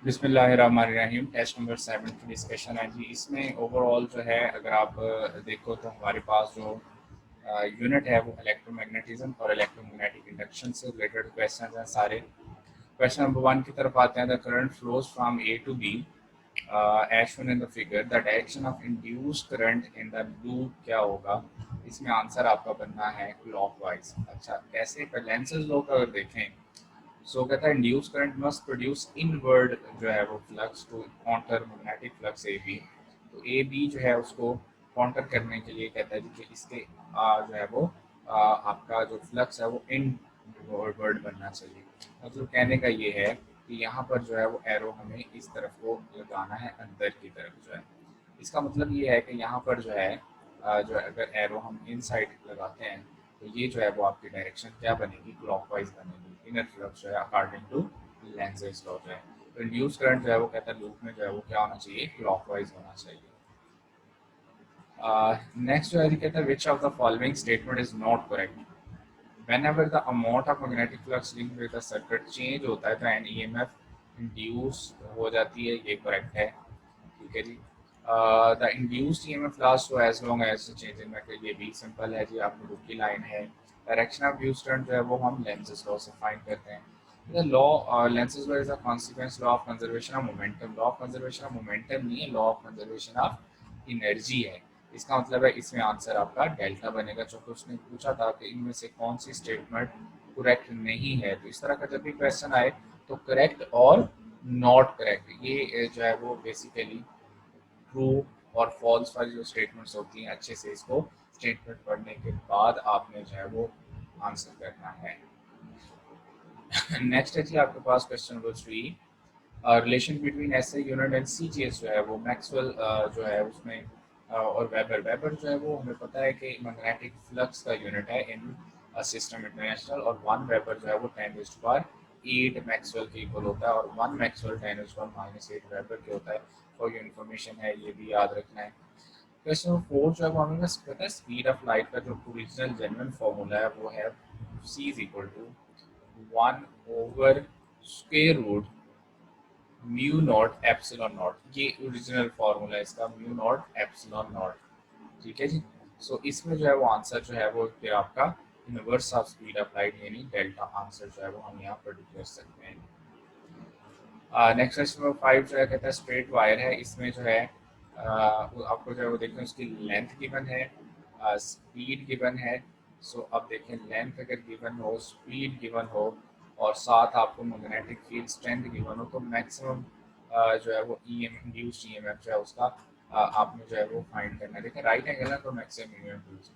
बिस्मिल्लाहिर्रहमानिर्रहीम। Test number 7 की discussion है जी। इसमें ओवरऑल जो है अगर आप देखो तो हमारे पास जो यूनिट है वो इलेक्ट्रोमैग्नेटिज्म और इलेक्ट्रोमैग्नेटिक इंडक्शन से रिलेटेड क्वेश्चन हैं सारे। क्वेश्चन नंबर 1 की तरफ आते हैं। The current flows from A to B as shown in the figure. The direction of induced current in the loop क्या होगा? इसमें आंसर आपका बनना है क्लॉकवाइज। अच्छा, कैसे? लेंसेज लॉ का अगर देखें कहता है induce current must produce inward जो है वो flux to counter magnetic flux A B. तो ए बी जो है उसको काउंटर करने के लिए कहता है जी कि इसके जो है वो आपका जो फ्लक्स है वो इनवर्ड बनना चाहिए। मतलब कहने का ये है कि यहाँ पर जो है वो एरो हमें इस तरफ को लगाना है, अंदर की तरफ जो है। इसका मतलब ये है कि यहाँ पर जो है जो अगर एरो हम इन साइड लगाते हैं तो ये जो है वो आपकी डायरेक्शन क्या बनेगी? क्लॉकवाइज बनेगी। इनर फ्लक्स जो है अकॉर्डिंग टू लेंजेस लॉ जो है। तो इंड्यूस करंट जो है वो कहता है लूप में जो है वो क्या होना चाहिए? क्लॉकवाइज होना चाहिए। नेक्स्ट जो है कहता है विच of the following statement is not correct? whenever the amount of magnetic flux linked with the circuit change होता है तो एन EMF इंड्यूस हो जाती है, ये करेक्ट है। ठीक है जी। The induced EMF last for as long as change in magnet, ये भी सिंपल है जी, आपकी बुक की लाइन है। डायरेक्शन ऑफ इंड्यूस्ड करंट जो है वो हम लेंसेज लॉ से फाइंड करते हैं। The law lenses law is a consequence law of conservation of momentum. Law of conservation of momentum नहीं है, law of conservation of energy है। इसका मतलब है इसमें आंसर आपका डेल्टा बनेगा। चूंकि उसने पूछा था कि इनमें से कौन सी स्टेटमेंट करेक्ट नहीं है, तो इस तरह का जब भी क्वेश्चन आए तो करेक्ट और नॉट करेक्ट ये जो है वो बेसिकली ट्रू और फॉल्स वाली जो स्टेटमेंट्स होती हैं, अच्छे से इसको स्टेटमेंट पढ़ने के बाद आपने जो है वो आंसर करना है। नेक्स्ट है जी आपके पास question number 3। Relation between SI unit and CGS जो है वो मैक्सवेल जो है उसमें और वेबर वेबर जो है वो हमें पता है कि मैग्नेटिक फ्लक्स का यूनिट है इन सिस्टम इंटरनेशनल। और 1 वेबर जो है वो 10⁸ मैक्सवेल के इक्वल होता है और 1 मैक्सवेल 10⁻⁸ वेबर के होता है। फॉर योर इन्फॉर्मेशन है, ये भी याद रखना है। क्वेश्चन नंबर 4 जो है वो हमें बस पता है स्पीड ऑफ लाइट का जो ओरिजिनल जेन्युइन फॉर्मूला है वो है c is equal to 1 over square root mu naught epsilon naught. ये ओरिजिनल फार्मूला है इसका, म्यू नॉट एप्सिलॉन नॉट। ठीक है जी। सो इसमें जो है वो आंसर जो है वो फिर आपका inverse of speed of light यानी डेल्टा आंसर जो है वो हम यहाँ पर कर सकते हैं। नेक्स्ट क्वेश्चन नंबर 5 जो है कहता है स्ट्रेट वायर है, इसमें जो है आपको जो है वो देखें उसकी लेंथ गिवन है, स्पीड गिवन है। सो अब देखें लेंथ अगर गिवन हो, स्पीड गिवन हो और साथ आपको मैग्नेटिक फील्ड स्ट्रेंथ गिवन हो तो मैक्सिमम जो है वो इंड्यूस्ड ईएमएफ जो है उसका आपने जो है वो फाइंड करना है। देखिए राइट एंगल है तो मैक्सिमम ईएमएफ।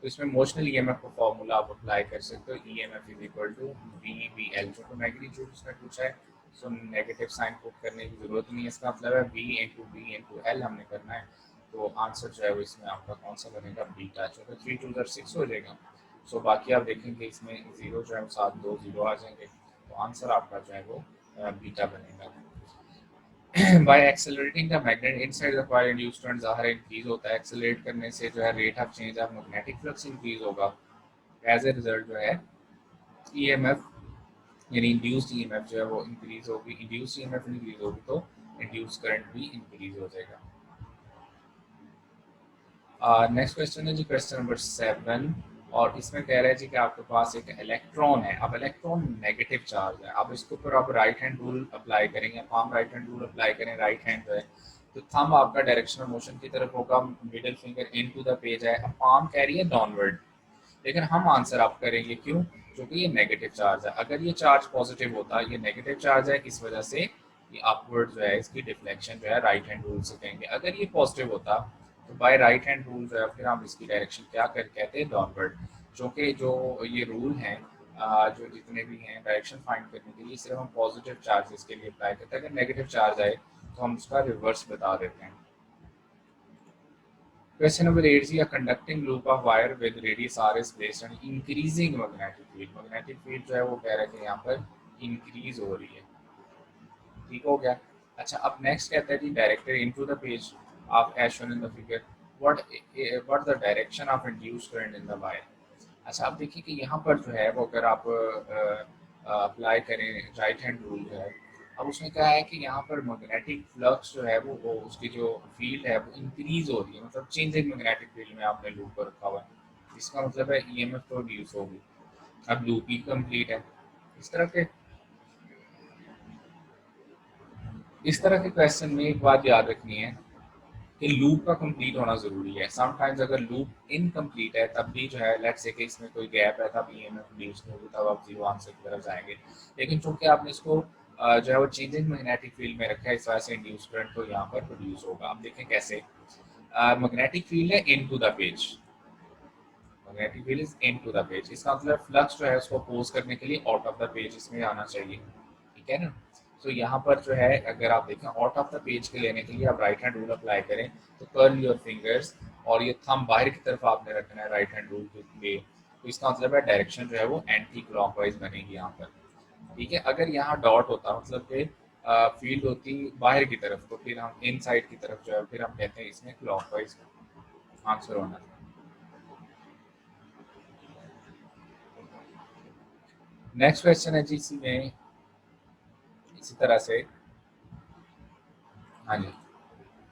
तो इसमें मोशनल ईएमएफ का फॉर्मूला आप अप्लाई कर सकते हो, EMF is equal to V B L. जो तो मैग्नीट्यूड उसमें पूछा है सो नेगेटिव साइन पुट करने की जरूरत नहीं है। इसका मतलब है V into B into L हमने करना है। तो आंसर जो है वो इसमें आपका कौन सा बनेगा? बीटा। जो है 3 2 6 हो जाएगा। सो बाकी आप देखेंगे इसमें जीरो जो है वो साथ 2 जीरो आ जाएंगे, तो आंसर आपका जो है वो बीटा बनेगा। By accelerating the magnet inside the coil induced current ज़ाहिर इंक्रीज होता है। एक्सेलरेट करने से जो है rate of change of magnetic flux increase होगा। एज ए रिजल्ट जो है ईएमएफ यानी इंड्यूस्ड ईएमएफ जो है वो इंक्रीज होगी। इंड्यूस्ड ईएमएफ इंक्रीज होगी तो इंड्यूस्ड करंट भी इंक्रीज हो जाएगा। नेक्स्ट क्वेश्चन है जी क्वेश्चन नंबर 7 और इसमें कह रहा है जी कि आपके पास एक इलेक्ट्रॉन है। अब इलेक्ट्रॉन नेगेटिव चार्ज है। अब इसके ऊपर आप राइट हैंड रूल अप्लाई करेंगे, palm right hand rule apply करें। राइट हैंड जो है तो थंब आपका डायरेक्शनल मोशन की तरफ होगा, middle finger into the page है, पाम कह रही है डाउनवर्ड। लेकिन हम आंसर आप करेंगे क्यों? क्योंकि ये नेगेटिव चार्ज है। अगर ये चार्ज पॉजिटिव होता, ये नेगेटिव चार्ज है, इस वजह से ये अपवर्ड जो है इसकी डिफ्लेक्शन जो है राइट हैंड रूल से कहेंगे। अगर ये पॉजिटिव होता तो बाय राइट हैंड रूल जो है फिर हम इसकी डायरेक्शन क्या कर कहते हैं? डाउनवर्ड। क्योंकि जो ये रूल हैं जो जितने भी हैं डायरेक्शन फाइंड करने के लिए सिर्फ हम पॉजिटिव चार्जेस के लिए अप्लाई करते हैं। अगर नेगेटिव चार्ज आए तो हम उसका रिवर्स बता देते हैं। Question number 8 is a conducting loop of wire with radius r is based on increasing magnetic field. Magnetic field जो है वो कह रहा है कि यहाँ पर increase हो रही है। ठीक हो गया। अच्छा, अब नेक्स्ट कहता है जी directed into the page of as shown in the figure what the direction of induced current in the wire. अच्छा, अब देखिए कि यहाँ पर जो है वो अगर आप अप्लाई करें राइट हैंड रूल जो है अब उसमें क्या है कि यहाँ पर मैग्नेटिक फ्लक्स जो है वो उसकी जो फील्ड है वो इंक्रीज हो रही है, मतलब चेंजिंग मैग्नेटिक फील्ड में आपने लूप को रखा हुआ है, इसका मतलब है ईएमएफ प्रोड्यूस होगी। अब लूप ही कंप्लीट है। इस तरह के इस तरह के क्वेश्चन में एक बात याद रखनी है कि लूप का कंप्लीट होना ज़रूरी है। समटाइम्स अगर लूप इनकम्प्लीट है तब भी जो है लेट्स से कि इसमें कोई गैप है तब ईएमएफ प्रोड्यूस नहीं होगी, तब आप जीरो आंसर की तरफ जाएंगे। लेकिन चूंकि आपने इसको जो है वो चेंजिंग मैग्नेटिक फील्ड में रखा है, इस वजह से इंड्यूस करंट तो यहाँ पर प्रोड्यूस होगा। अब देखें कैसे। मैग्नेटिक फील्ड है into the page, magnetic field is into the page, इसका मतलब फ्लक्स जो है उसको अपोज करने के लिए आउट ऑफ द पेज इसमें आना चाहिए, ठीक है ना। तो यहाँ पर जो है अगर आप देखें आउट ऑफ द पेज के लेने के लिए आप राइट हैंड रूल अप्लाई करें, तो कर्ल योर फिंगर्स और ये थंब बाहर की तरफ आपने रखना है राइट हैंड रूल के लिए। तो इसका मतलब है डायरेक्शन जो है वो एंटी क्लॉकवाइज बनेगी यहाँ पर, ठीक है। अगर यहाँ डॉट होता मतलब कि फील्ड होती बाहर की तरफ, तो फिर हम इन साइड की तरफ जो है फिर हम कहते हैं इसमें क्लॉकवाइज आंसर होना था। नेक्स्ट क्वेश्चन है जी इसी में, इसी तरह से। हाँ जी,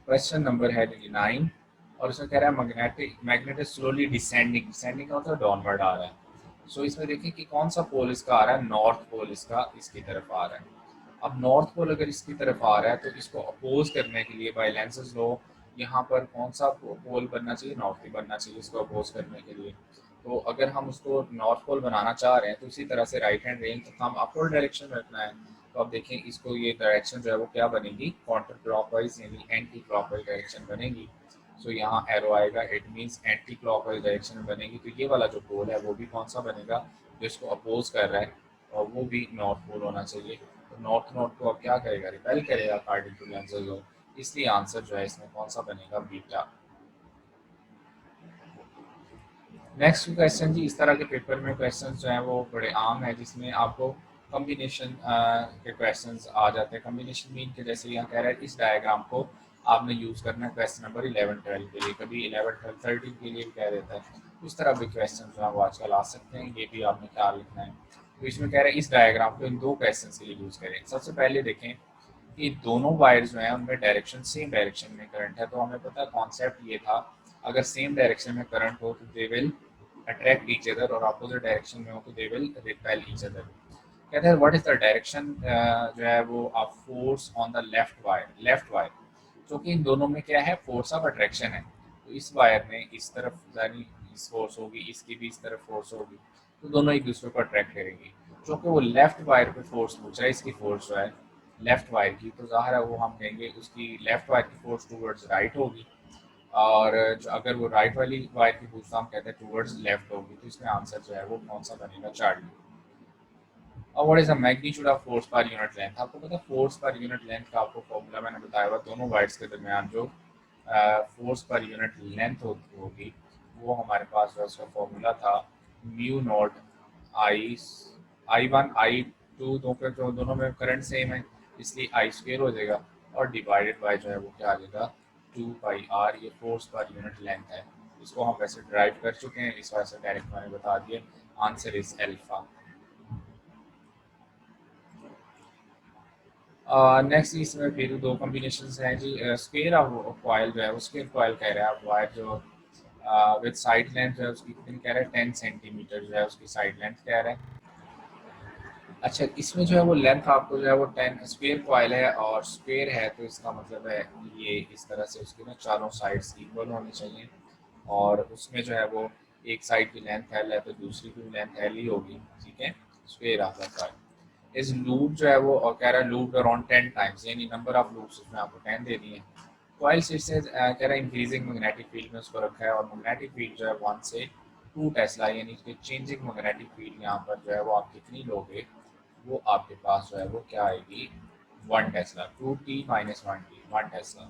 क्वेश्चन नंबर है जी 9, और इसमें कह रहा है magnetic magnet is slowly descending, descending का मतलब डाउनवर्ड आ रहा है। सो इसमें देखिए कि कौन सा पोल इसका आ रहा है, नॉर्थ पोल इसका इसकी तरफ आ रहा है। अब नॉर्थ पोल अगर इसकी तरफ आ रहा है तो इसको अपोज करने के लिए बाय लेंसेज लॉ यहाँ पर कौन सा पोल बनना चाहिए, नॉर्थ ही बनना चाहिए इसको अपोज करने के लिए। तो अगर हम उसको नॉर्थ पोल बनाना चाह रहे हैं तो इसी तरह से राइट हैंड रेंज तो हम अपवर्ड डायरेक्शन में रखना है। तो अब देखें इसको ये डायरेक्शन जो है वो क्या बनेगी, काउंटर क्लॉकवाइज यानी एंटी क्लॉकवाइज डायरेक्शन बनेगी। सो यहाँ एरो आएगा, it means anti clockwise direction में बनेगी। तो ये वाला जो पोल है वो भी कौन सा बनेगा, जो इसको अपोज कर रहा है, और वो भी नॉर्थ पोल होना चाहिए। तो नॉर्थ नॉर्थ को अब क्या करेगा, रिपेल करेगा अकॉर्डिंग टू लेंसेज लॉ, इसलिए आंसर जो है इसमें कौन सा बनेगा, बीटा। नेक्स्ट क्वेश्चन जी, इस तरह के पेपर में क्वेश्चन जो हैं वो बड़े आम है, जिसमें आपको कॉम्बिनेशन के क्वेश्चंस आ जाते हैं। कॉम्बिनेशन मीन के जैसे यहाँ कह रहा है इस डायग्राम को आपने यूज़ करना है क्वेश्चन नंबर 11-12 के लिए, कभी 11-12-13 के लिए भी कह देता है। उस तरह के क्वेश्चन जो है वो आजकल आ सकते हैं, ये भी आपने ख्याल रखना है। तो इसमें कह रहे हैं इस डायग्राम को इन दो क्वेश्चन के लिए यूज़ करें। सबसे पहले देखें कि दोनों वायर जो हैं उनमें डायरेक्शन सेम डायरेक्शन में करंट है। तो हमें पता है कॉन्सेप्ट ये था, अगर सेम डायरेक्शन में करंट हो तो they will attract each other, और अपोजिट डायरेक्शन में हो तो they will repel each other. कहते हैं व्हाट इज द डायरेक्शन जो है वो of force on the left wire, जो कि इन दोनों में क्या है, फोर्स ऑफ अट्रैक्शन है। तो इस वायर में इस तरफ यानी इस फोर्स होगी, इसकी भी इस तरफ फोर्स होगी, तो दोनों एक दूसरे को अट्रैक्ट करेंगी। जो कि वो लेफ्ट वायर पे फोर्स पूछ रहा है, इसकी फोर्स जो है लेफ्ट वायर की, तो ज़ाहिर है वो हम कहेंगे उसकी लेफ्ट वायर की फोर्स टूवर्ड्स राइट होगी, और जो अगर वो राइट वाली वायर की पूछता हम कहते हैं टूवर्ड्स लेफ्ट होगी। तो इसमें आंसर जो है वो कौन सा बनेगा, चार्ली। और what is the magnitude of force per unit length, आपको पता है फोर्स पर यूनिट लेंथ का आपको फॉर्मूला मैंने बताया हुआ, दोनों वायर्स के दरमियान जो फोर्स पर यूनिट लेंथ होगी वो हमारे पास जो उसका फॉर्मूला था mu not I I1 I2, दोनों में करंट सेम है इसलिए आई स्क्वेयर हो जाएगा, और डिवाइडेड बाय जो है वो क्या आ जाएगा 2 πr, ये फोर्स पर यूनिट लेंथ है। इसको हम वैसे ड्राइव कर चुके हैं, इस वजह से डायरेक्ट मैंने बता दिया, आंसर इज एल्फा। नेक्स्ट इसमें फिर दो कॉम्बिनेशन हैं जी, स्क्वेयर ऑफ कॉइल जो है वो स्क्वेयर कॉइल कह रहे हैं आप, वायर जो विद साइड लेंथ जो है उसकी कितनी कह रहे हैं, 10 सेंटीमीटर जो है उसकी साइड लेंथ कह रहे हैं। अच्छा, इसमें जो है वो लेंथ आपको जो है वो 10 स्क्वेयर कॉइल है और स्क्वेयर है, तो इसका मतलब है ये इस तरह से उसकी ना चारों साइड्स इक्वल होनी चाहिए, और उसमें जो है वो एक साइड की लेंथ एल है तो दूसरी की लेंथ एल ही होगी, ठीक है। स्क्वेयर ऑफ द कॉइल इस लूप जो है वो और कह रहा है लूप अराउंड 10 टाइम्स, यानी नंबर ऑफ लूप्स उसमें आपको 10 दे दिए हैं। कॉइल से कह रहा है इंक्रीजिंग मैग्नेटिक फील्ड में उसको रखा है, और मैग्नेटिक फील्ड जो है 1 से 2 टेस्ला, यानी कि चेंजिंग मैग्नेटिक फील्ड यहाँ पर जो है वो आप कितनी लोगे, वो आपके पास जो है वो क्या आएगी, 1 टेस्ला, 2t - 1t 1 टेस्ला।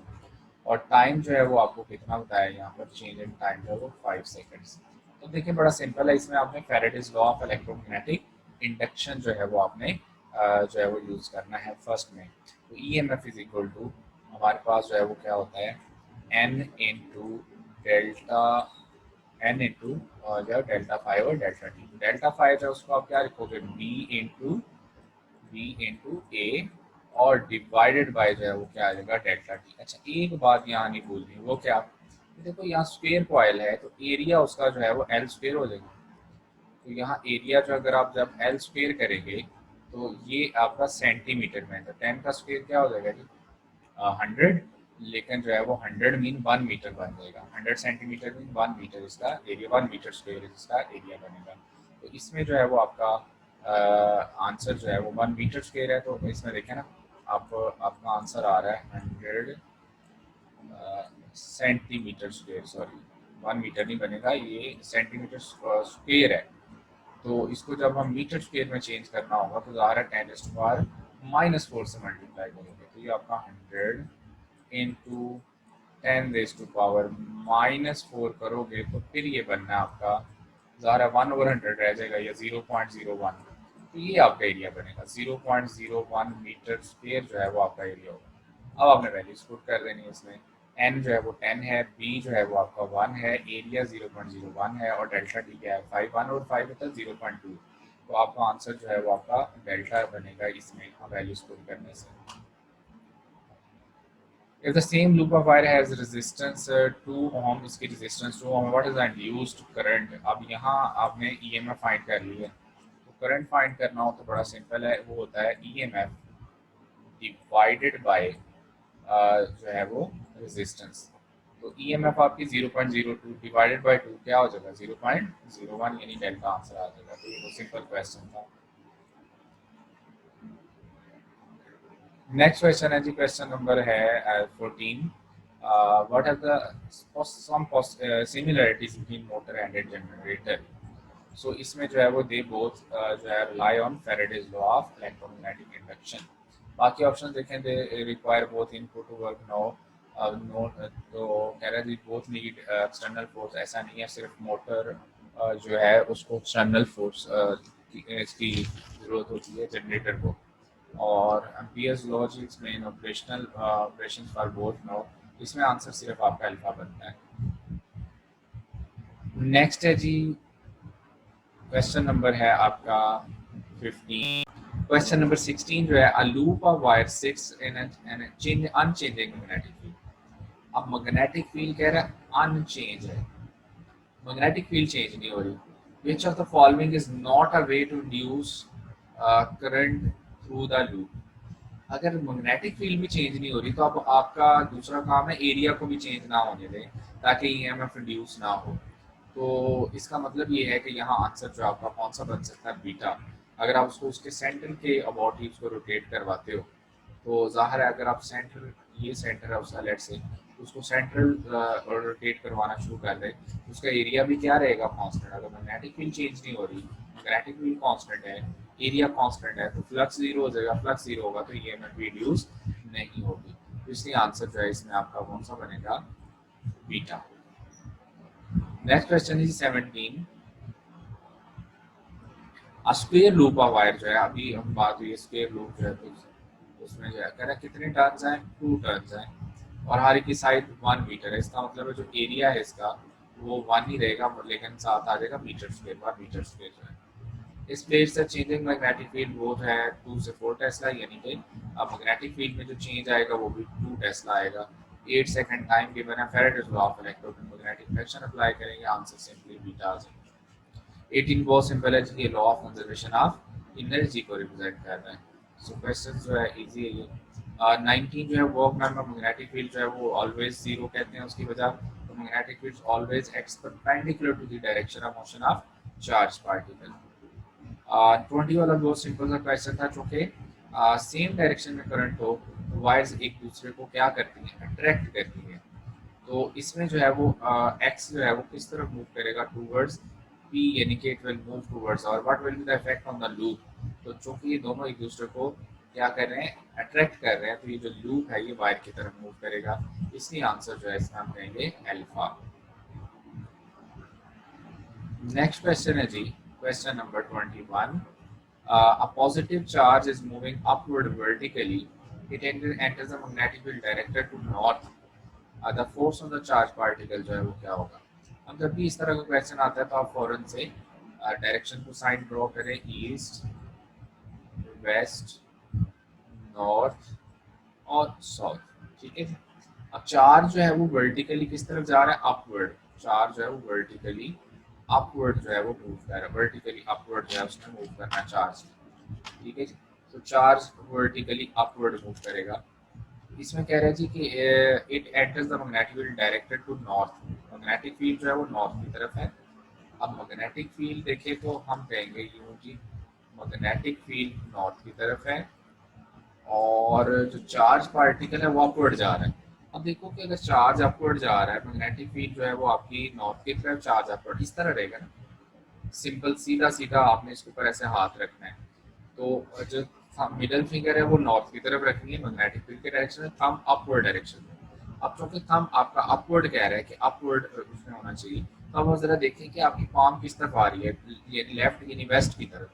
और टाइम जो है वो आपको कितना बताया यहाँ पर, चेंज इन टाइम जो है वो 5 सेकेंड्स। तो देखिए बड़ा सिंपल है, इसमें आपने Faraday's law of electromagnetic induction जो है वो आपने जो है वो यूज़ करना है फर्स्ट में। तो E M F is equal to हमारे पास जो है वो क्या होता है, N into delta N into जो है डेल्टा फाइव और डेल्टा टी। डेल्टा फाइव जो है उसको आप क्या लिखोगे, बी इंटू ए और डिवाइडेड बाय जो है वो क्या आ जाएगा डेल्टा टी। अच्छा एक बात यहाँ नहीं भूलनी, वो क्या, देखो यहाँ स्क्वायर कॉइल है तो एरिया उसका जो है वो एल स्क्वायर हो जाएगा। तो यहाँ एरिया जो अगर आप जब एल स्क्वायर करेंगे तो ये आपका सेंटीमीटर में है, तो 10 का स्क्वायर क्या हो जाएगा जी 100, लेकिन जो है वो 100 मीन 1 मीटर बन जाएगा, 100 सेंटीमीटर मीन 1 मीटर इसका एरिया, 1 मीटर स्क्वायर इसका एरिया बनेगा। तो इसमें जो है वो आपका आंसर जो है वो 1 मीटर स्क्वायर है। तो इसमें देखें ना, आप आपका आंसर आ रहा है 100 सेंटीमीटर स्क्वायर, सॉरी 1 मीटर नहीं बनेगा, ये सेंटीमीटर स्क्वायर है। तो इसको जब हम मीटर स्क्वायर में चेंज करना होगा तो ज़ाहिर है 10⁻⁻⁴ से मल्टीप्लाई करेंगे, तो ये आपका 100 इंटू 10⁻⁻⁴ करोगे तो फिर ये बनना है आपका ज़ाहिर है 1/100 रह जाएगा या 0.01। तो ये आपका एरिया बनेगा 0.01 मीटर स्क्वायर जो है वो आपका एरिया होगा। अब आपने वैल्यूज पुट कर देनी है इसमें, एन जो है वो 10 है, बी जो है वो आपका 1 है, एरिया 0.01 है और डेल्टा टी क्या है 5, 1 और 5 होता है 0.2। तो आपका आंसर जो है वो आपका डेल्टा बनेगा इसमें वैल्यूज पुट करने से। If the same loop of wire has resistance 2 ohm, इसकी resistance 2 ohm, what is the induced current? अब यहाँ आपने EMF फाइंड कर लिया, तो करंट फाइंड करना हो तो बड़ा सिंपल है, वो होता है EMF डिवाइडेड बाय जो है वो रेजिस्टेंस। तो EMF आपकी 0.02 डिवाइडेड बाय 2 क्या हो जाएगा 0.01, यानी डेल्टा आंसर आ जाएगा। तो ये सिंपल क्वेश्चन था। नेक्स्ट क्वेश्चन है जी, क्वेश्चन नंबर है 14। What are the some similarities between motor and a generator? So इसमें जो है वो दे बोथ जो है rely on Faraday's law of electromagnetic induction. बाकी ऑप्शन देखें, they require both input to work no no, तो कह रहे हैं बोथ नीड एक्सटर्नल फोर्स। ऐसा नहीं है, सिर्फ मोटर जो है उसको एक्सटर्नल फोर्स इसकी ज़रूरत होती है जनरेटर को। और एम्पियर्स लॉ जी explain operational operation for both no, इसमें आंसर सिर्फ आपका अल्फा बनता है। नेक्स्ट है जी, क्वेश्चन नंबर है आपका 15। क्वेश्चन नंबर 16 जो है, a loop of wire 6 in an unchanging magnetic field. अब मैग्नेटिक फील्ड कह रहा है अनचेंज है, मैग्नेटिक फील्ड चेंज नहीं हो रही। Which of the following is not a way to induce current through the loop? अगर मैग्नेटिक फील्ड भी चेंज नहीं हो रही तो अब आपका दूसरा काम है एरिया को भी चेंज ना होने दें ताकि ईएमएफ इंड्यूस ना हो। तो इसका मतलब ये है कि यहाँ आंसर जो आपका कौन सा बन सकता है बीटा। अगर आप उसको उसके सेंटर के अबाउट ही उसको रोटेट करवाते हो तो ज़ाहिर है अगर आप सेंटर, ये सेंटर है उसका लेट से, उसको सेंट्रल रोटेट करवाना शुरू कर दें तो उसका एरिया भी क्या रहेगा कांस्टेंट। अगर मैग्नेटिक फील्ड चेंज नहीं हो रही, मैग्नेटिक फील्ड कांस्टेंट है, एरिया कांस्टेंट है, तो फ्लक्स जीरो हो जाएगा, फ्लक्स जीरो होगा तो ईएमएफ भी रिड्यूस नहीं होगी। तो इसलिए आंसर जो है इसमें आपका कौन सा बनेगा beta. Next question is 17। Square loop of wire जो है, अभी हम बात हुई स्क्वायर लूप जो है तो उसमें जो है कह रहा है कितने टर्न्स हैं 2 टर्न्स हैं और हर एक की साइड 1 मीटर है। इसका मतलब है जो एरिया है इसका वो 1 ही रहेगा, लेकिन साथ आ जाएगा मीटर स्क्वायर, 1 मीटर स्क्वायर जो है। इस प्लेट से चेंजिंग मैग्नेटिक फील्ड वो है 2 से 4 टेस्ला, यानी कि अब मैग्नेटिक फील्ड में जो चेंज आएगा वो भी 2 टेस्ला आएगा। 8 सेकंड टाइम गिवन है, Faraday's law of electromagnetic induction apply करेंगे, आंसर सिंपली बीटा आ जाएगा। 18 बहुत सिंपल है जी, ये law of conservation of energy को रिप्रेजेंट कर रहा है। सो क्वेश्चन जो है इजी है ये। 19 जो है वर्क डन में मैग्नेटिक फील्ड जो है वो ऑलवेज जीरो कहते हैं उसकी वजह, तो magnetic field always X perpendicular to the direction of motion of charge particle. 20 वाला बहुत सिंपल सा क्वेश्चन था, चूंकि सेम डायरेक्शन में करंट हो तो वायर्स एक दूसरे को क्या करती हैं, अट्रैक्ट करती हैं। तो इसमें जो है वो एक्स जो है वो किस तरफ मूव करेगा, टूवर्ड्स पी, यानी कि इट विल मूव टूवर्ड्स, और what will be the effect on the loop. तो चूंकि ये दोनों एक दूसरे को क्या कर रहे हैं, अट्रैक्ट कर रहे हैं, तो ये जो लूप है ये वायर की तरफ मूव करेगा, इसलिए आंसर जो है इसमें हम कहेंगे अल्फा। नेक्स्ट क्वेश्चन है जी, question number 21। A positive charge is moving upward vertically. It enters the magnetic field directed to north. The force on the charge particle जो है वो क्या होगा। अब जब भी इस तरह का क्वेश्चन आता है तो आप फौरन से डायरेक्शन को साइन ड्रॉ करें, ईस्ट, वेस्ट, नॉर्थ और साउथ, ठीक है। अब चार्ज जो है वो वर्टिकली किस तरफ जा रहा है, अपवर्ड। चार्ज जो है वो वर्टिकली अपवर्ड जो है वो मूव कर रहा है, वर्टिकली अपवर्ड जो है उसने मूव करना है चार्ज, ठीक है जी। तो चार्ज वर्टिकली अपवर्ड मूव करेगा। इसमें कह रहा है जी कि it enters the magnetic field directed to north. Magnetic field जो है वो नॉर्थ की तरफ है। अब मैग्नेटिक फील्ड देखें तो हम कहेंगे यूं जी, मैग्नेटिक फील्ड नॉर्थ की तरफ है और जो चार्ज पार्टिकल है वो अपवर्ड जा रहा है। अब देखो कि अगर चार्ज अपवर्ड जा रहा है, मैग्नेटिक फील्ड जो है वो आपकी नॉर्थ की तरफ, चार्ज अपवर्ड, इस तरह रहेगा ना, सिंपल सीधा सीधा आपने इसके ऊपर ऐसे हाथ रखना है। तो जो मिडल फिंगर है वो नॉर्थ की तरफ रखनी है मैग्नेटिक फील्ड के डायरेक्शन में, थंब अपवर्ड डायरेक्शन में। अब चूंकि थंब आपका अपवर्ड कह रहा है कि अपवर्ड उसमें होना चाहिए, तो अब जरा देखें कि आपकी पाम किस तरफ आ रही है, ये लेफ्ट यानी वेस्ट की तरफ।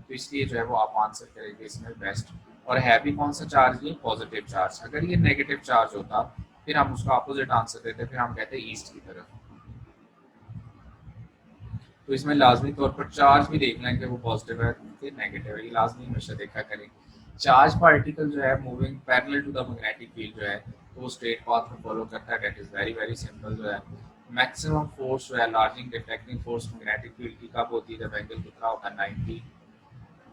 तो इसलिए जो है वो आप आंसर करेंगे इसमें वेस्ट। और है भी कौन सा चार्ज, ये पॉजिटिव चार्ज। अगर ये नेगेटिव चार्ज होता फिर हम उसका अपोजिट आंसर देते, फिर हम कहते ईस्ट की तरफ। तो इसमें लाजमी तौर पर चार्ज भी देखना है कि वो पॉजिटिव है कि नेगेटिव है, ये लाजमी हमेशा देखा करें। चार्ज पार्टिकल जो है moving parallel to the magnetic field जो है, तो वो स्ट्रेट पाथ में फॉलो करता है। That is very very simple जो है। मैक्सिमम फोर्स जो है, लार्जिंग डिफ्लेक्टिंग फोर्स मैग्नेटिक फील्ड की कब होती है, जब एंगल कितना होता है 90।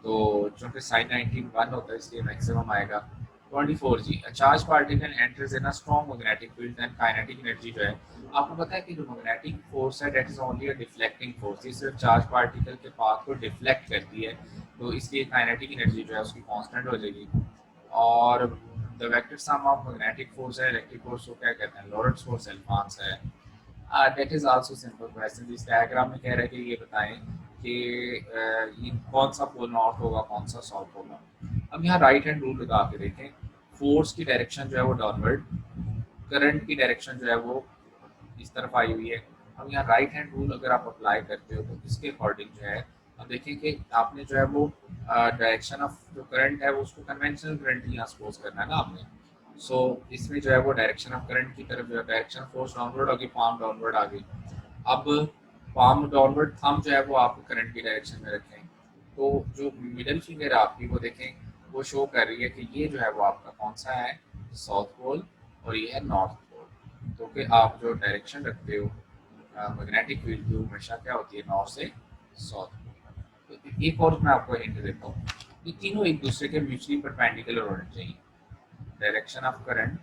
तो चूंकि साइन 91 होता है इसलिए मैक्सिमम आएगा 24 जी। Charge particle enters in a strong magnetic field and kinetic energy जो है, आपको पता है कि जो मैग्नेटिक फोर्स है that is only a deflecting force, ये सिर्फ चार्ज पार्टिकल के पाथ को डिफ्लेक्ट करती है। तो इसलिए काइनेटिक एनर्जी जो है उसकी कांस्टेंट हो जाएगी। और the vector sum of magnetic force है इलेक्ट्रिक फोर्स को क्या कहते हैं, लॉरेंट्ज फोर्स अल्फा आंसर है। That is also simple question. इस डायग्राम में कह रहे हैं कि ये बताएं कि ये कौन सा पोल नॉर्थ होगा, कौन सा साउथ होगा। अब यहाँ राइट हैंड रूल लगा के देखें। फोर्स की डायरेक्शन जो है वो डाउनवर्ड, करंट की डायरेक्शन जो है वो इस तरफ आई हुई है। अब यहाँ राइट हैंड रूल अगर आप अप्लाई करते हो तो इसके अकॉर्डिंग जो है, अब देखिए कि आपने जो है वो डायरेक्शन ऑफ जो करंट है वो उसको कन्वेंशनल करंट यहाँ सपोज करना है ना आपने। सो इसमें जो है वो डायरेक्शन ऑफ करंट की तरफ जो है डायरेक्शन ऑफ फोर्स डाउनवर्ड होगी, पाम डाउनवर्ड आ गई। अब पाम डाउनवर्ड, थंब जो है वो आप करंट की डायरेक्शन में रखें। तो जो मिडल फिंगर है आपकी वो देखें, वो शो कर रही है कि ये जो है वो आपका कौन सा है, साउथ पोल, और ये है नॉर्थ पोल। तो कि आप जो डायरेक्शन रखते हो मैग्नेटिक फील्ड की, हमेशा क्या होती है, नॉर्थ से साउथ। तो एक और मैं आपको हिंट देता हूँ, ये तीनों एक दूसरे के म्यूचुअली परपेंडिकुलर होने चाहिए। Direction of current,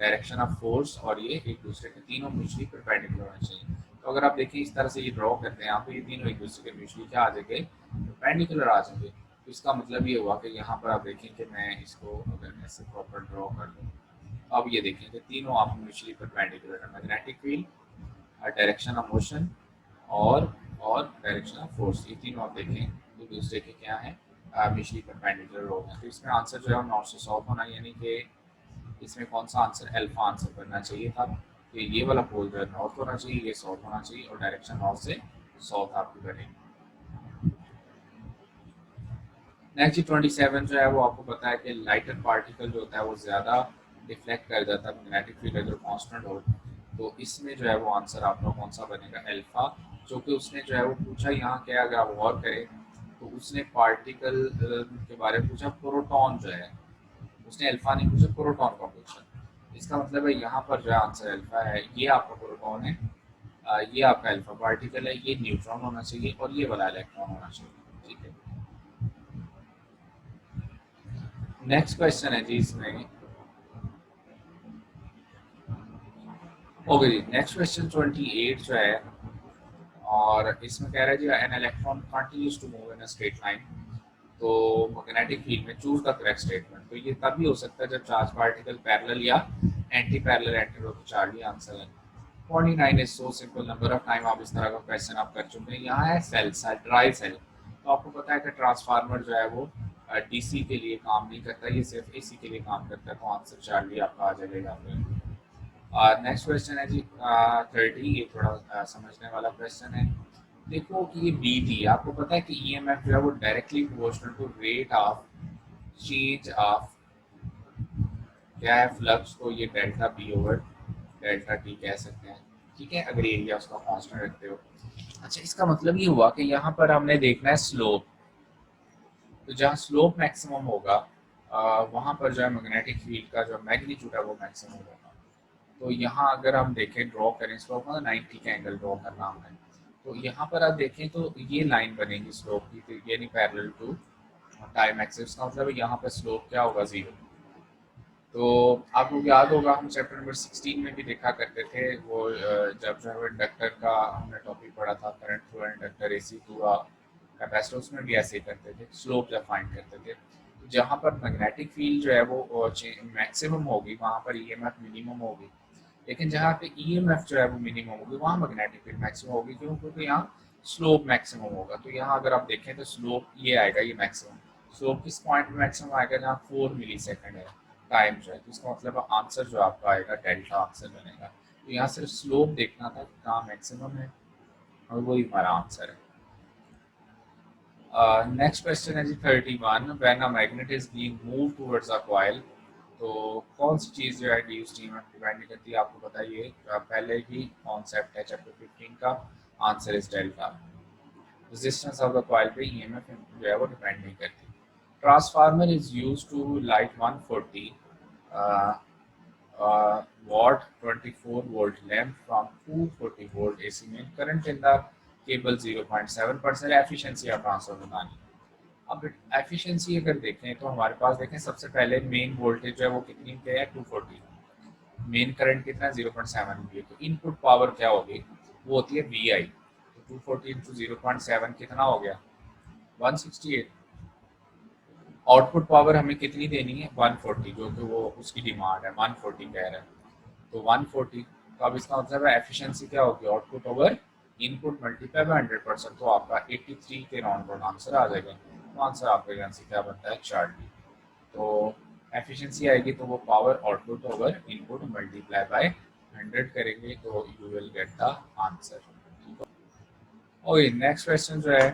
direction of force और ये एक दूसरे के तीनों म्यूचुअली परपेंडिकुलर होने चाहिए। तो अगर आप देखिए इस तरह से ये ड्रॉ करते हैं आप, तो ये तीनों एक दूसरे के म्यूचुअली क्या आ जाएंगे, परपेंडिकुलर आ जाएंगे। तो इसका मतलब ये हुआ कि यहाँ पर आप देखें कि मैं इसको अगर ऐसे प्रॉपर ड्रॉ कर दूँ, अब ये देखें कि तीनों आप म्यूचुअली परपेंडिकुलर है, magnetic field, direction of motion और डायरेक्शन ऑफ फोर्स, ये तीनों आप देखें एक दूसरे के क्या है, म्यूचुअली परपेंडिकुलर हो गए। तो इसमें आंसर जो है नॉर्थ से साउथ होना, यानी कि इसमें कौन सा आंसर, अल्फा आंसर करना चाहिए था कि ये वाला पोल जो है नॉर्थ होना चाहिए, ये साउथ होना चाहिए, और डायरेक्शन नॉर्थ से साउथ आपकी बनेगी। नेक्स्ट 27 जो है वो आपको पता है कि लाइटर पार्टिकल जो होता है वो ज़्यादा डिफ्लेक्ट कर जाता है मैग्नेटिक फील्ड अगर कांस्टेंट हो। तो इसमें जो है वो आंसर आपका कौन सा बनेगा, अल्फा। जो कि उसने जो है वो पूछा यहाँ क्या, अगर आप गौर करें तो उसने पार्टिकल के बारे में पूछा, प्रोटॉन जो है, उसने अल्फा नहीं पूछा, प्रोटॉन का पूछा। इसका मतलब है यहाँ पर जो है आंसर अल्फा है, ये आपका प्रोटॉन है, ये आपका अल्फा पार्टिकल है, ये न्यूट्रॉन होना चाहिए और ये वाला इलेक्ट्रॉन होना चाहिए, ठीक है। नेक्स्ट क्वेश्चन है जी इसमें, ओके जी, नेक्स्ट क्वेश्चन 28 जो है, और इसमें कह रहा है जी an electron continues to move in a straight line. तो मैग्नेटिक फील्ड में चूज द करेक्ट स्टेटमेंट। तो ये तभी हो सकता है जब चार्ज पार्टिकल पैरेलल या एंटी पैरेलल एंटर हो, तो चार्ज, ये आंसर है। 49 is so simple. Number of time आप इस तरह का क्वेश्चन आप कर चुके हैं। यहाँ है सेल, ड्राई सेल। तो आपको पता है कि ट्रांसफार्मर जो है वो डीसी के लिए काम नहीं करता, ये सिर्फ एसी के लिए काम करता है। तो आंसर चार्ली आपका आ जाएगा यहाँ पे। नेक्स्ट क्वेश्चन है जी 30, ये थोड़ा समझने वाला क्वेश्चन है। देखो कि ये बी थी, आपको पता है कि ईएमएफ जो है वो directly proportional to rate of change of क्या है, फ्लक्स को ये delta B over delta T कह सकते हैं, ठीक है, अगर एरिया उसका कांस्टेंट रखते हो। अच्छा, इसका मतलब ये हुआ कि यहाँ पर हमने देखना है स्लोप। तो जहाँ स्लोप मैक्सिमम होगा वहाँ पर जो है मैग्नेटिक फील्ड का जो मैग्नीट्यूड है वो मैक्सिमम होगा। तो यहाँ अगर हम देखें, ड्रॉ करें स्लोप में 90 का एंगल ड्रॉ करना है, तो यहाँ पर आप देखें तो ये लाइन बनेगी स्लोप की, तो यानी पैरेलल टू टाइम एक्सिस का मतलब यहाँ पर स्लोप क्या होगा, 0। तो आपको याद होगा हम चैप्टर नंबर 16 में भी देखा करते थे, वो जब जो है इंडक्टर का हमने टॉपिक पढ़ा था, current through inductor AC to capacitor, उसमें भी ऐसे ही करते थे, स्लोप जब फाइंड करते थे। तो जहाँ पर मैग्नेटिक फील्ड जो है वो मैक्सिमम होगी, वहाँ पर ईएमएफ मिनिमम होगी, लेकिन जहाँ पे ईएमएफ जो है वो मिनिमम होगी, वहाँ मैग्नेटिक फील्ड मैक्सिमम होगी। क्यों? क्योंकि यहाँ स्लोप मैक्सिमम होगा। तो यहाँ अगर आप देखें तो स्लोप ये आएगा, ये मैक्सिमम स्लोप किस पॉइंट में मैक्सिमम आएगा, जहाँ 4 मिली सेकेंड है टाइम जो है। तो इसका मतलब आंसर जो आपका आएगा डेल्टा आंसर बनेगा। तो यहाँ सिर्फ स्लोप देखना था कि कहाँ मैक्सिमम है, और वही हमारा आंसर है। नेक्स्ट क्वेश्चन है जी 31, when a magnet is being move towards a coil. तो कौन सी चीज़ जो है ड्यूस टीएमएफ डिपेंड नहीं करती, आपको बताइए। पहले ही कॉन्सेप्ट है चैप्टर 15 का, answer is delta. Resistance of the coil पे ईएमएफ जो है वो डिपेंड नहीं करती। Transformer is used to light 140 watt 24 volt length from 240 volt AC main current in the cable 0.7% efficiency of transfer बतानी। अब एफिशिएंसी अगर देखें तो हमारे पास देखें, सबसे पहले मेन वोल्टेज जो है वो कितनी पे है, 240। मेन करंट कितना है, 0.7 है। तो इनपुट पावर क्या होगी, वो होती है वी आई। तो 240 इंटू 0.7 कितना हो गया, 168। आउटपुट पावर हमें कितनी देनी है, 140, जो कि वो उसकी डिमांड है, 140 कह रहा है। तो 140, तो अब इसका मतलब है एफिशिएंसी क्या होगी, output over input multiply by 100%। तो आपका 83 के राउंड राउंड आंसर आ जाएगा। तो आंसर आपका आंसर क्या बनता है, 4D। तो एफिशिएंसी आएगी तो वो power output over input multiply by 100 करेंगे, तो you will get the answer. Okay, next question जो है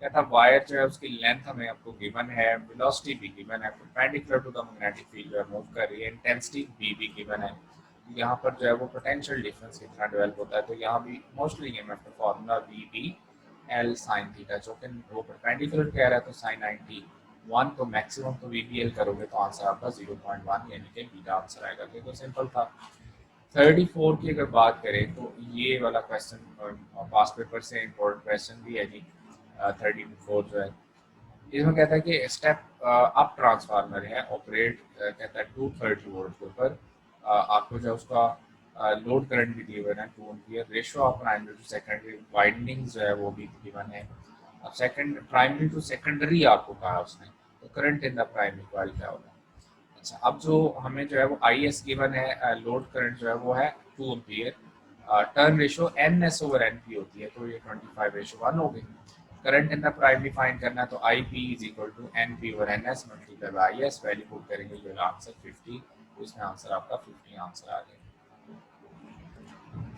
क्या था, वायर जो है उसकी लेंथ हमें आपको गिवन है, वेलोसिटी भी गिवन है, perpendicular to the magnetic field जो है मूव कर रही है, इंटेंसिटी भी गिवन है। यहाँ पर जो है वो पोटेंशियल डिफरेंस कितना डेवलप होता है। तो यहाँ भी मोस्टली ईएमएफ का formula V B L sine theta, जो कि वो परपेंडिकुलर कह रहा है, तो साइन 91, तो मैक्सिमम तो वी बी एल करोगे तो आंसर आपका 0.1 यानी कि बीटा आंसर आएगा। तो सिंपल था। 34 की अगर बात करें तो ये वाला क्वेश्चन पास्ट पेपर से इम्पोर्टेंट क्वेश्चन भी है जी। 34 जो है इसमें कहता है कि स्टेप अप ट्रांसफार्मर है, ऑपरेट कहता है 230 वोल्ट के ऊपर। आपको जो उसका लोड करंट भी दिए हुए हैं 2 ampere, ratio of primary to secondary winding जो है वो भी गिवन है। अब सेकंड प्राइमरी टू सेकेंडरी आपको कहा उसने, तो current in the primary coil क्या होगा। अच्छा, अब जो हमें जो है वो आई एस गिवन है, लोड करंट जो है वो है 2 ampere, turn ratio N S over N P होती है, तो ये 25:1 हो गई। Current in the primary find करना है, तो I P is equal to N P over N S multiply by I S, value put करेंगे, ये आंसर 50। तो इसमें आंसर आपका 50 आंसर आ गया।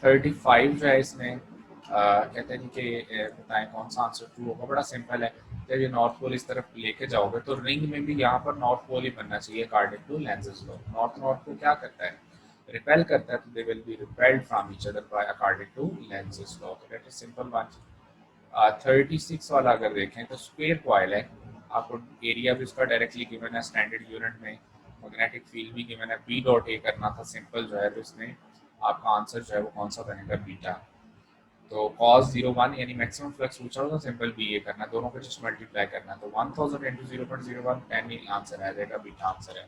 35 जो है इसमें कहते हैं कि बताएं कौन सा आंसर ट्रू होगा। बड़ा सिंपल है, जब ये नॉर्थ पोल इस तरफ लेके जाओगे तो रिंग में भी यहाँ पर नॉर्थ पोल ही बनना चाहिए according to Lenz's law. North north को क्या करता है, रिपेल करता है, तो they will be repelled from each other by according to Lenz's law. तो दैट इज सिंपल वन। 36 वाला अगर देखें तो स्क्वायर कॉइल है, आपको एरिया भी उसका डायरेक्टली गिवन है स्टैंडर्ड यूनिट में, मैग्नेटिक फील्ड भी गिवन है, बी डॉट ए करना था सिंपल जो है। तो इसमें आपका आंसर जो है वो कौन सा बनेगा, बीटा। तो cos 01 यानी मैक्सिमम फ्लक्स पूछा हो तो सिंपल बी ए करना, दोनों को जस्ट मल्टीप्लाई करना, तो 1000 इंटू 0.01 10 ही आंसर आ जाएगा, बीटा आंसर है।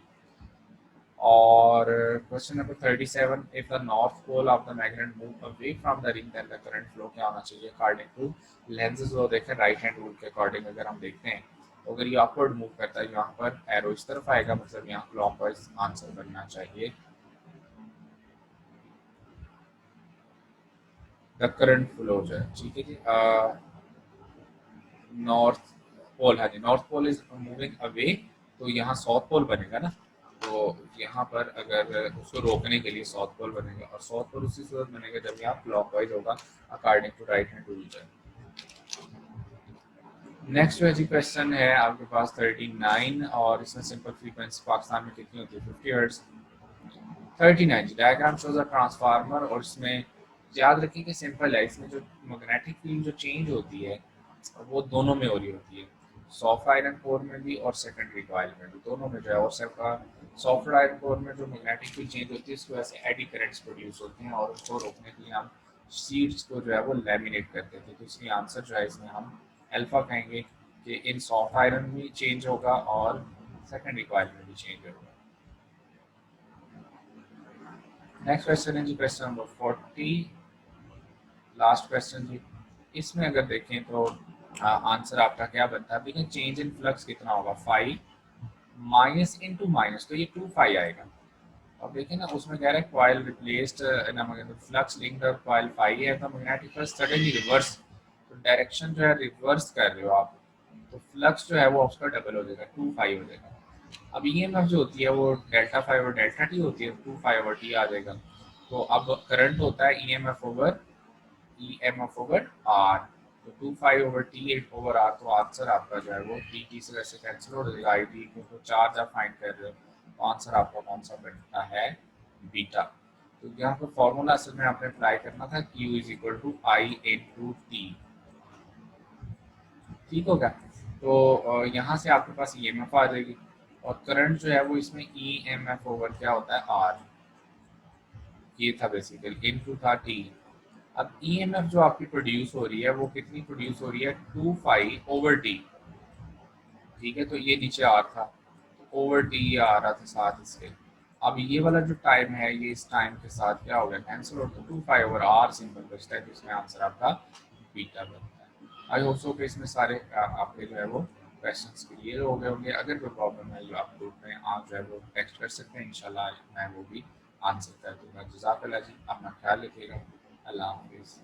और question number 37, if the north pole of the magnet move away from the ring then the current flow क्या होना चाहिए अकॉर्डिंग टू लेंसेज लॉ। देखें राइट हैंड रूल के अकॉर्डिंग अगर हम देखते हैं, तो अगर ये अपवर्ड मूव करता है, यहाँ पर एरो इस तरफ आएगा, मतलब यहाँ क्लॉकवाइज आंसर बनना चाहिए, द करंट फ्लो जो है। ठीक है जी, नॉर्थ पोल, हाँ जी, north pole is moving away, तो यहाँ साउथ पोल बनेगा ना। तो यहाँ पर अगर उसको रोकने के लिए साउथ पोल बनेगा, और साउथ पोल उसी सूरत बनेगा जब यहाँ क्लॉकवाइज होगा according to right hand rule है। नेक्स्ट जो क्वेश्चन है आपके पास 39, और इसमें सिंपल फ्रीक्वेंसी पाकिस्तान में कितनी होती है, 50 hertz. 39 diagram shows a transformer, और इसमें याद रखिए कि सिंपल है, इसमें जो मैग्नेटिक फील्ड जो चेंज होती है वो दोनों में हो रही होती है। सॉफ्ट आयरन कोर में भी और सेकेंडरी कॉइल में भी, दोनों में जो है, और सॉफ्ट आयरन कोर में जो मैग्नेटिक फील्ड चेंज होती है इसकी वजह से एडी करंट्स प्रोड्यूस होते हैं, और उसको रोकने के लिए हम शीट्स को जो है वो लैमिनेट करते थे। तो इसलिए आंसर जो है इसमें हम अल्फा कहेंगे कि इन सॉफ्ट आयरन भी चेंज होगा और सेकेंडरी कॉइल में भी चेंज होगा। नेक्स्ट क्वेश्चन है जी क्वेश्चन नंबर 40, लास्ट क्वेश्चन जी। इसमें अगर देखें तो आंसर आपका क्या बनता है, देखिए चेंज इन फ्लक्स कितना होगा, 5 माइनस इंटू माइनस, तो ये 2 पाई आएगा। अब देखिए ना उसमें कह रहा है कॉइल रिप्लेस्ड फ्लक्स लिंक्ड और कॉइल पाई है, तो मैग्नेटिक फ्लक्स सडनली रिवर्स, तो डायरेक्शन जो है रिवर्स कर रहे हो आप, तो फ्लक्स जो है वो उसका डबल हो जाएगा, 2 पाई हो जाएगा। अब ईएमएफ जो होती है वो डेल्टा फाई और डेल्टा टी होती है, 2 पाई ओवर टी आ जाएगा। तो अब करंट होता है E M F over R, तो 2 pi over T at over R, तो आंसर आपका जो है वो डी टी से वैसे कैंसिल हो जाएगा, आई टी क्योंकि चार्ज आप फाइंड कर रहे हो, तो आंसर आपका कौन सा बनता है, बीटा। तो यहाँ पर फॉर्मूला असल में आपने अप्लाई करना था, Q is equal to I into T, ठीक होगा। तो यहाँ से आपके पास ई एम एफ आ जाएगी, और करंट जो है वो इसमें ई एम एफ ओवर क्या होता है, आर, ये था बेसिकली, इनटू था टी। अब ईएमएफ जो आपकी प्रोड्यूस हो रही है वो कितनी प्रोड्यूस हो रही है, 2 पाई ओवर टी, ठीक है। तो ये नीचे आर था, तो ओवर टी ये आ रहा था साथ इसके। अब ये वाला जो टाइम है ये इस टाइम के साथ क्या हो गया, कैंसिल होता है, 2 पाई ओवर आर सिंपल बचता है, तो इसमें आंसर आपका बीटा बनता है। आई होप सो कि इसमें सारे आपके जो है वो क्वेश्चंस क्लियर हो गए होंगे। अगर कोई प्रॉब्लम है जो आप ग्रुप में आप जो है वो टेक्स्ट कर सकते हैं, इंशाल्लाह मैं वो भी आंसर कर दूंगा। जज़ाकल्लाह जी, अपना ख्याल रखिएगा, अल्लाह हाफिज़।